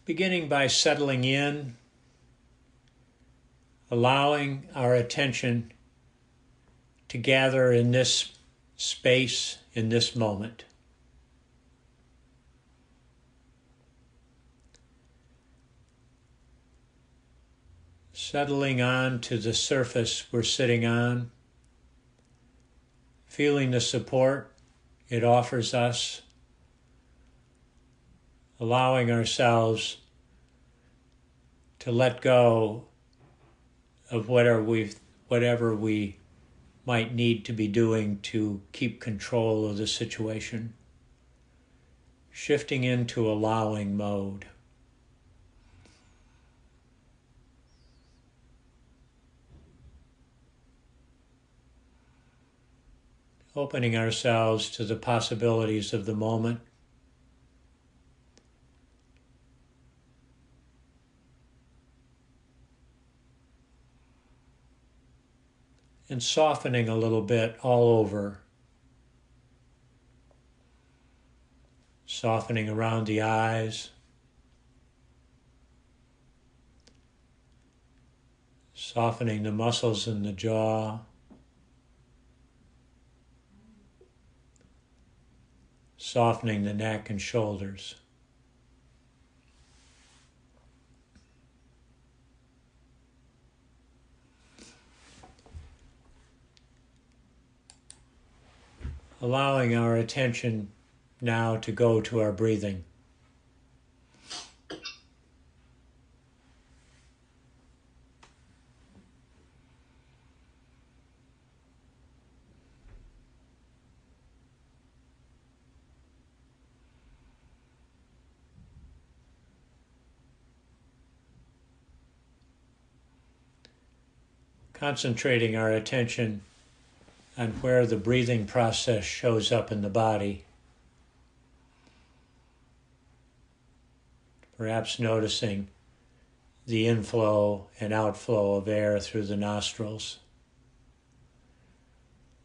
Beginning by settling in, allowing our attention to gather in this space, in this moment. Settling on to the surface we're sitting on, feeling the support it offers us, allowing ourselves to let go of whatever we might need to be doing to keep control of the situation, shifting into allowing mode. Opening ourselves to the possibilities of the moment. And softening a little bit all over. Softening around the eyes. Softening the muscles in the jaw. Softening the neck and shoulders. Allowing our attention now to go to our breathing. Concentrating our attention on where the breathing process shows up in the body. Perhaps noticing the inflow and outflow of air through the nostrils,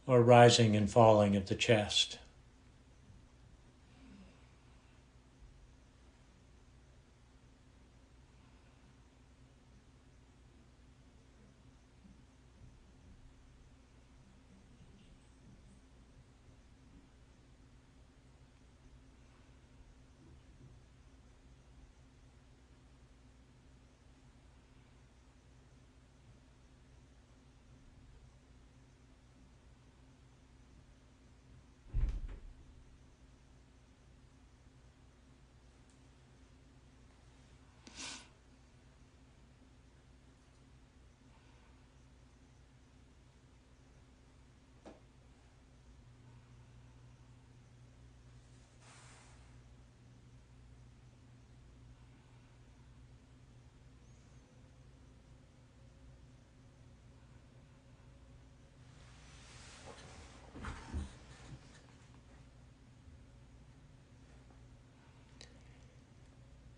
or rising and falling of the chest.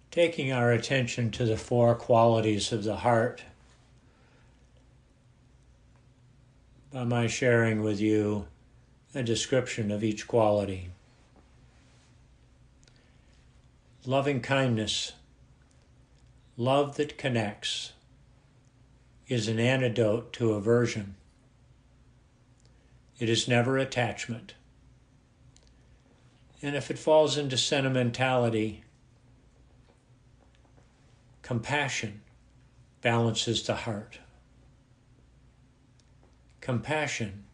Taking our attention to the four qualities of the heart, by my sharing with you a description of each quality. Loving kindness, love that connects, is an antidote to aversion. It is never attachment. And if it falls into sentimentality, compassion balances the heart. Compassion,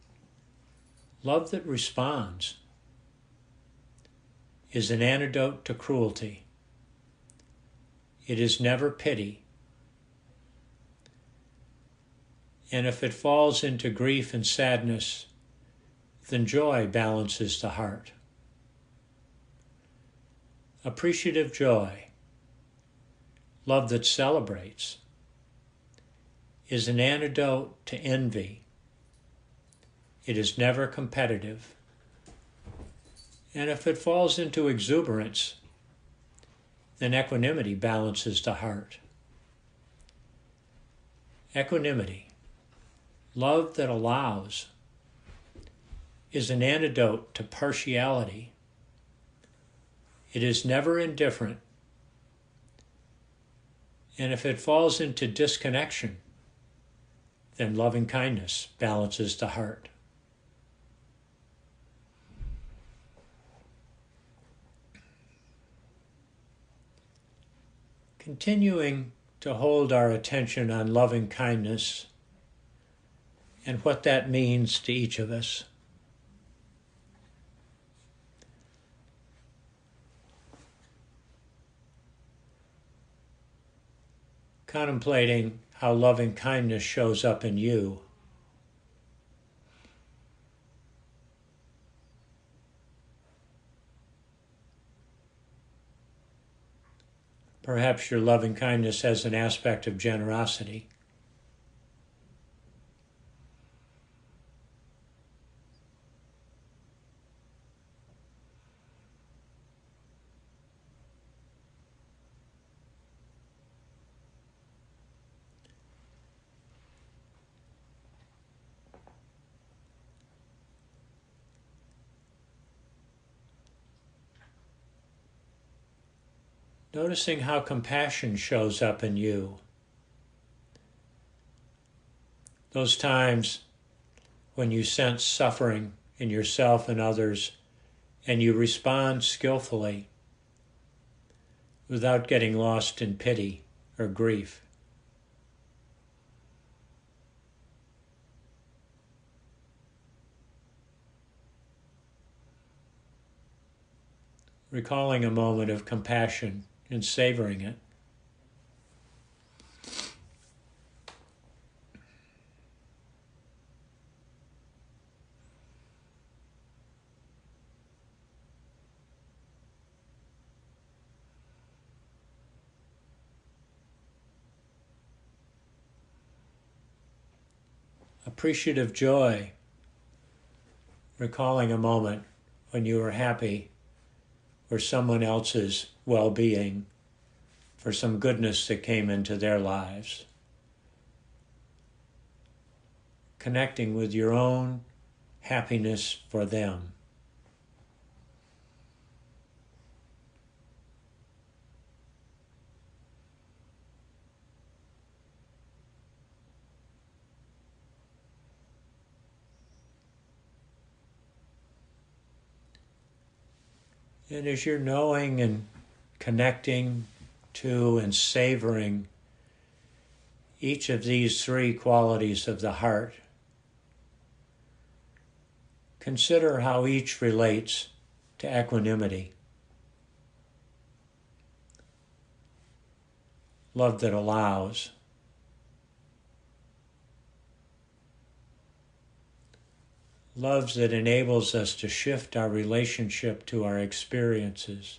love that responds, is an antidote to cruelty. It is never pity. And if it falls into grief and sadness, then joy balances the heart. Appreciative joy, love that celebrates, is an antidote to envy. It is never competitive. And if it falls into exuberance, then equanimity balances the heart. Equanimity, love that allows, is an antidote to partiality. It is never indifferent. And if it falls into disconnection, then loving kindness balances the heart. Continuing to hold our attention on loving kindness and what that means to each of us. Contemplating how loving kindness shows up in you. Perhaps your loving kindness has an aspect of generosity. Noticing how compassion shows up in you. Those times when you sense suffering in yourself and others, and you respond skillfully without getting lost in pity or grief. Recalling a moment of compassion and savoring it. Appreciative joy, recalling a moment when you were happy for someone else's well-being, for some goodness that came into their lives. Connecting with your own happiness for them. And as you're knowing and connecting to and savoring each of these three qualities of the heart, consider how each relates to equanimity. Love that allows. Love that enables us to shift our relationship to our experiences.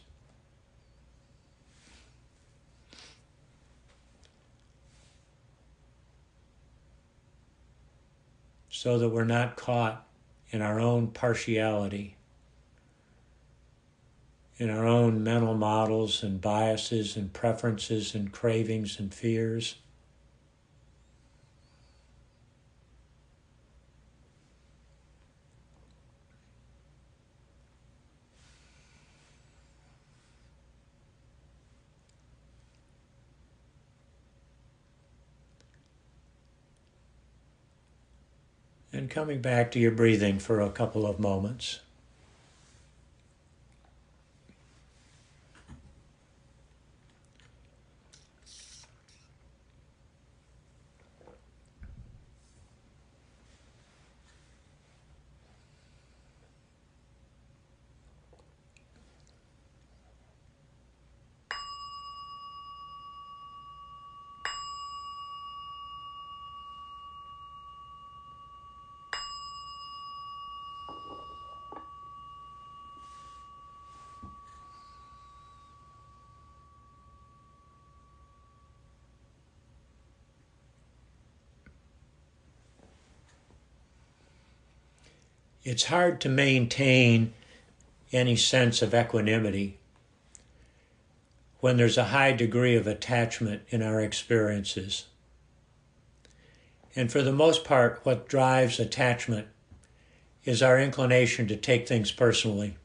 So that we're not caught in our own partiality, in our own mental models and biases and preferences and cravings and fears. And coming back to your breathing for a couple of moments. It's hard to maintain any sense of equanimity when there's a high degree of attachment in our experiences. And for the most part, what drives attachment is our inclination to take things personally.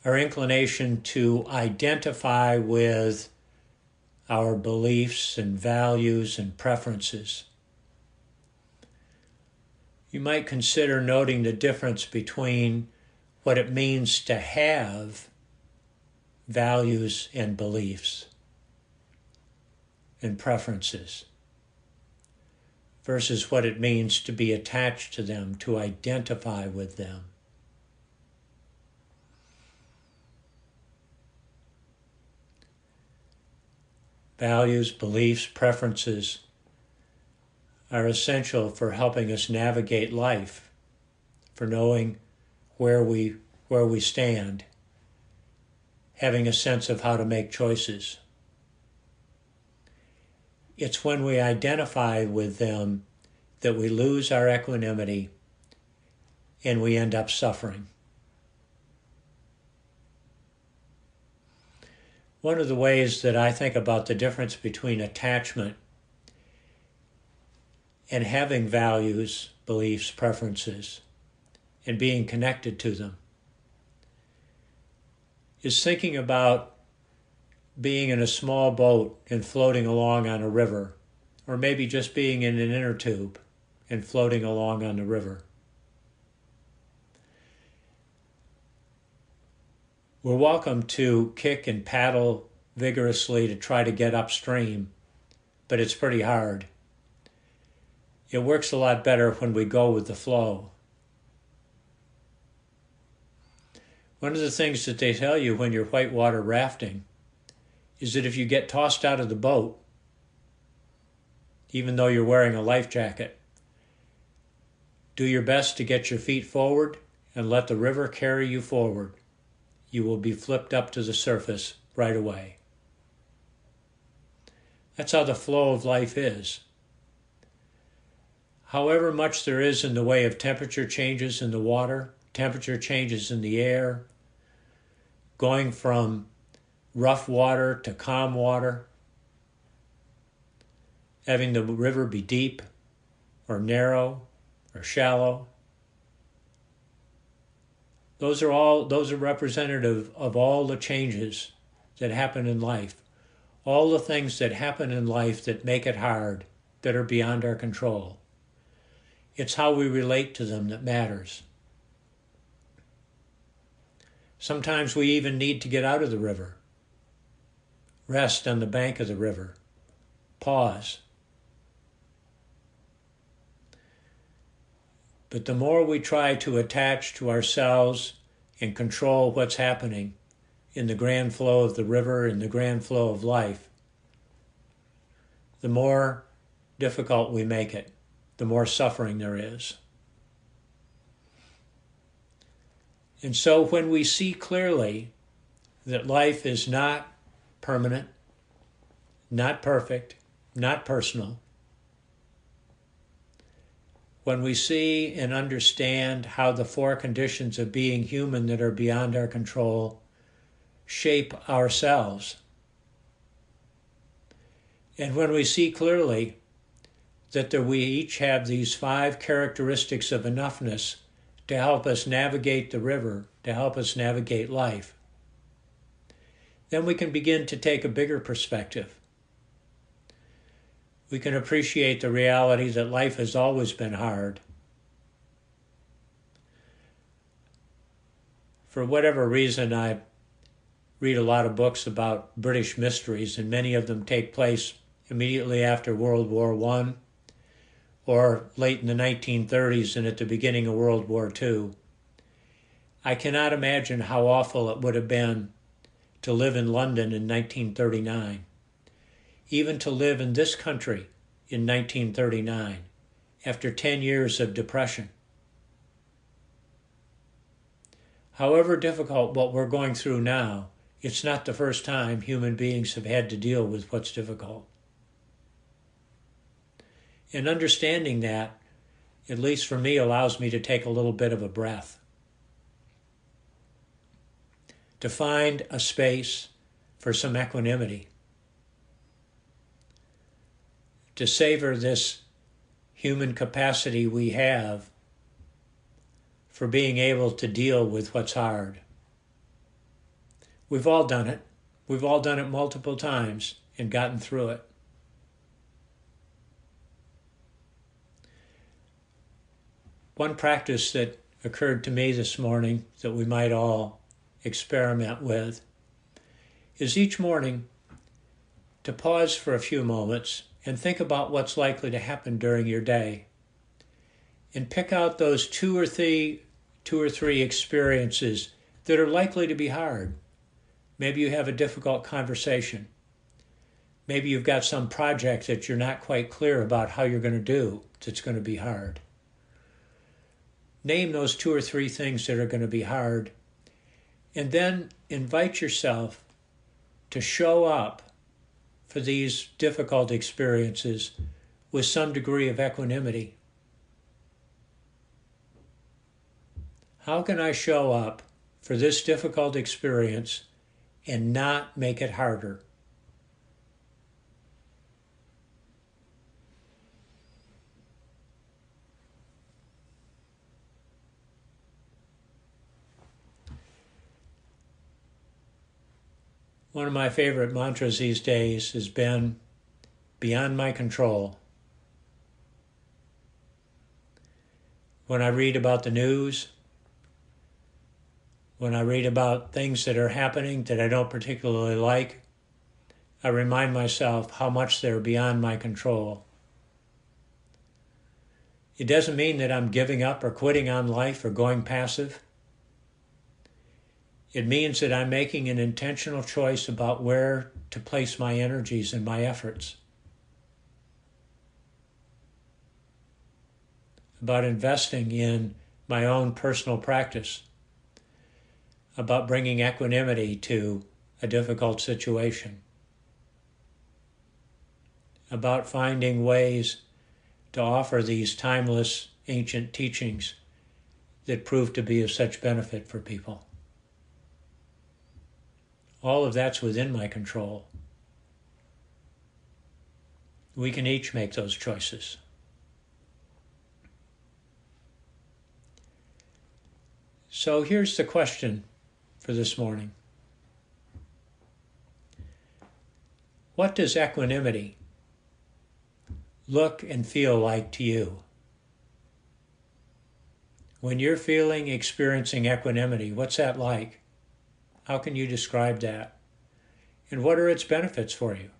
Our inclination to identify with our beliefs and values and preferences. You might consider noting the difference between what it means to have values and beliefs and preferences versus what it means to be attached to them, to identify with them. Values, beliefs, preferences are essential for helping us navigate life, for knowing where we stand, having a sense of how to make choices. It's when we identify with them that we lose our equanimity and we end up suffering. One of the ways that I think about the difference between attachment and having values, beliefs, preferences, and being connected to them is thinking about being in a small boat and floating along on a river, or maybe just being in an inner tube and floating along on the river. We're welcome to kick and paddle vigorously to try to get upstream, but it's pretty hard. It works a lot better when we go with the flow. One of the things that they tell you when you're whitewater rafting is that if you get tossed out of the boat, even though you're wearing a life jacket, do your best to get your feet forward and let the river carry you forward. You will be flipped up to the surface right away. That's how the flow of life is. However much there is in the way of temperature changes in the water, temperature changes in the air, going from rough water to calm water, having the river be deep or narrow or shallow, those are representative of all the changes that happen in life, all the things that happen in life that make it hard, that are beyond our control. It's how we relate to them that matters. Sometimes we even need to get out of the river, rest on the bank of the river, pause. But the more we try to attach to ourselves and control what's happening in the grand flow of the river, in the grand flow of life, the more difficult we make it, the more suffering there is. And so when we see clearly that life is not permanent, not perfect, not personal, when we see and understand how the four conditions of being human that are beyond our control shape ourselves, and when we see clearly that we each have these 5 characteristics of enoughness to help us navigate the river, to help us navigate life, then we can begin to take a bigger perspective. We can appreciate the reality that life has always been hard. For whatever reason, I read a lot of books about British mysteries, and many of them take place immediately after World War I or late in the 1930s and at the beginning of World War II. I cannot imagine how awful it would have been to live in London in 1939. Even to live in this country in 1939, after 10 years of depression. However difficult what we're going through now, it's not the first time human beings have had to deal with what's difficult. And understanding that, at least for me, allows me to take a little bit of a breath. To find a space for some equanimity. To savor this human capacity we have for being able to deal with what's hard. We've all done it. We've all done it multiple times, and gotten through it. One practice that occurred to me this morning that we might all experiment with is each morning to pause for a few moments and think about what's likely to happen during your day, and pick out those two or three experiences that are likely to be hard. Maybe you have a difficult conversation. Maybe you've got some project that you're not quite clear about how you're going to do that's going to be hard. Name those two or three things that are going to be hard, and then invite yourself to show up for these difficult experiences with some degree of equanimity. How can I show up for this difficult experience and not make it harder? One of my favorite mantras these days has been beyond my control. When I read about the news, when I read about things that are happening that I don't particularly like, I remind myself how much they're beyond my control. It doesn't mean that I'm giving up or quitting on life or going passive. It means that I'm making an intentional choice about where to place my energies and my efforts. About investing in my own personal practice. About bringing equanimity to a difficult situation. About finding ways to offer these timeless ancient teachings that prove to be of such benefit for people. All of that's within my control. We can each make those choices. So here's the question for this morning. What does equanimity look and feel like to you? When you're experiencing equanimity, what's that like? How can you describe that? And what are its benefits for you?